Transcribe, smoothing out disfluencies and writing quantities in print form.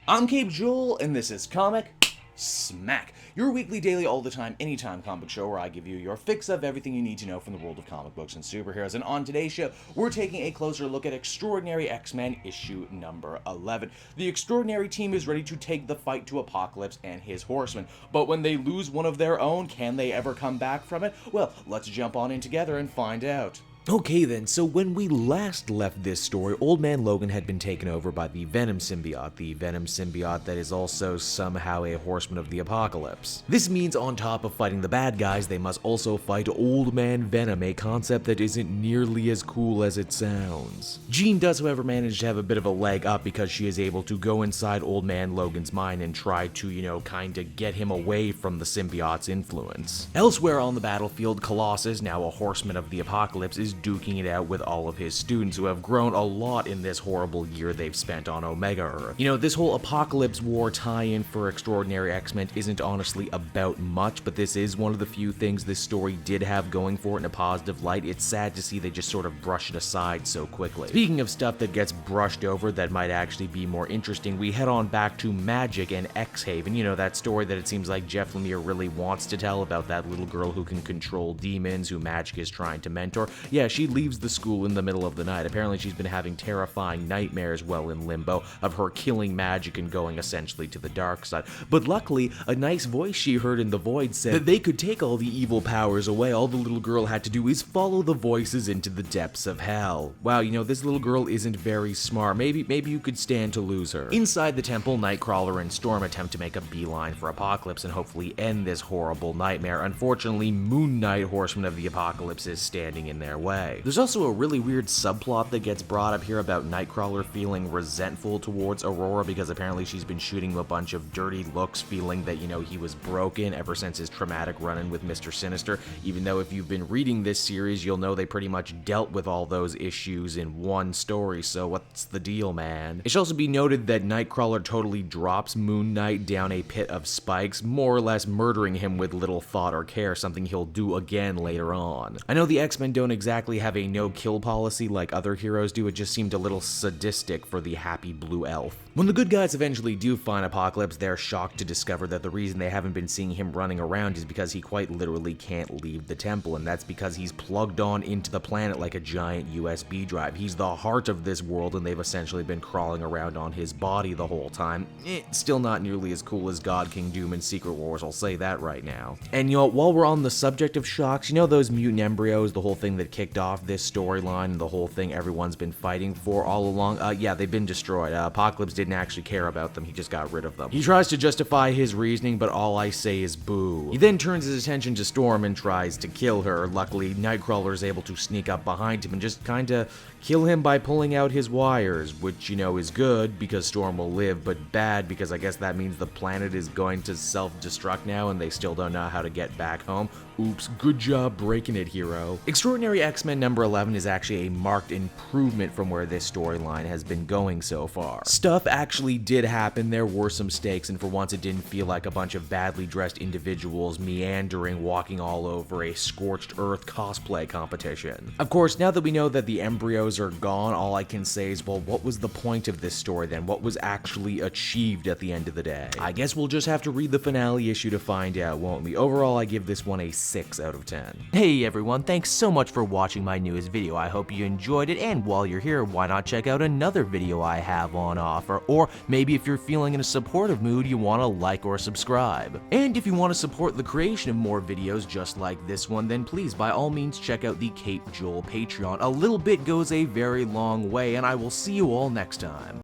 I'm Cape Joel, and this is Comic Smack, your weekly, daily, all the time, anytime comic show where I give you your fix of everything you need to know from the world of comic books and superheroes. And on today's show, we're taking a closer look at Extraordinary X-Men issue number 11. The Extraordinary team is ready to take the fight to Apocalypse and his horsemen, but when they lose one of their own, can they ever come back from it? Well, let's jump on in together and find out. Okay then, so when we last left this story, Old Man Logan had been taken over by the Venom symbiote that is also somehow a horseman of the apocalypse. This means on top of fighting the bad guys, they must also fight Old Man Venom, a concept that isn't nearly as cool as it sounds. Jean does, however, manage to have a bit of a leg up because she is able to go inside Old Man Logan's mind and try to, kinda get him away from the symbiote's influence. Elsewhere on the battlefield, Colossus, now a horseman of the apocalypse, is duking it out with all of his students who have grown a lot in this horrible year they've spent on Omega Earth. This whole Apocalypse War tie-in for Extraordinary X-Men isn't honestly about much, but this is one of the few things this story did have going for it in a positive light. It's sad to see they just sort of brush it aside so quickly. Speaking of stuff that gets brushed over that might actually be more interesting, we head on back to Magic and X-Haven, that story that it seems like Jeff Lemire really wants to tell about that little girl who can control demons, who Magic is trying to mentor. Yeah, she leaves the school in the middle of the night. Apparently she's been having terrifying nightmares while in limbo of her killing Magic and going essentially to the dark side. But luckily, a nice voice she heard in the void said that they could take all the evil powers away. All the little girl had to do is follow the voices into the depths of hell. Wow, this little girl isn't very smart. Maybe you could stand to lose her. Inside the temple, Nightcrawler and Storm attempt to make a beeline for Apocalypse and hopefully end this horrible nightmare. Unfortunately, Moon Knight, Horseman of the Apocalypse, is standing in their way. There's also a really weird subplot that gets brought up here about Nightcrawler feeling resentful towards Aurora because apparently she's been shooting him a bunch of dirty looks, feeling that, he was broken ever since his traumatic run-in with Mr. Sinister, even though if you've been reading this series, you'll know they pretty much dealt with all those issues in one story, so what's the deal, man? It should also be noted that Nightcrawler totally drops Moon Knight down a pit of spikes, more or less murdering him with little thought or care, something he'll do again later on. I know the X-Men don't exactly have a no-kill policy like other heroes do, it just seemed a little sadistic for the happy blue elf. When the good guys eventually do find Apocalypse, they're shocked to discover that the reason they haven't been seeing him running around is because he quite literally can't leave the temple, and that's because he's plugged on into the planet like a giant USB drive. He's the heart of this world, and they've essentially been crawling around on his body the whole time. Still not nearly as cool as God, King Doom, and Secret Wars, I'll say that right now. And while we're on the subject of shocks, those mutant embryos, the whole thing that kicked off this storyline and the whole thing everyone's been fighting for all along, yeah, they've been destroyed. Apocalypse didn't actually care about them, he just got rid of them. He tries to justify his reasoning, but all I say is boo. He then turns his attention to Storm and tries to kill her. Luckily, Nightcrawler is able to sneak up behind him and just kinda kill him by pulling out his wires, which, is good because Storm will live, but bad because I guess that means the planet is going to self-destruct now and they still don't know how to get back home. Oops, good job breaking it, hero. Extraordinary X-Men number 11 is actually a marked improvement from where this storyline has been going so far. Stuff actually did happen, there were some stakes, and for once it didn't feel like a bunch of badly dressed individuals meandering, walking all over a scorched earth cosplay competition. Of course, now that we know that the embryos are gone, all I can say is, well, what was the point of this story then? What was actually achieved at the end of the day? I guess we'll just have to read the finale issue to find out, won't we? Overall, I give this one a 6 out of 10. Hey everyone, thanks so much for watching my newest video. I hope you enjoyed it, and while you're here, why not check out another video I have on offer? Or maybe if you're feeling in a supportive mood, you want to like or subscribe. And if you want to support the creation of more videos just like this one, then please by all means check out the Cape Joel Patreon. A little bit goes a very long way, and I will see you all next time.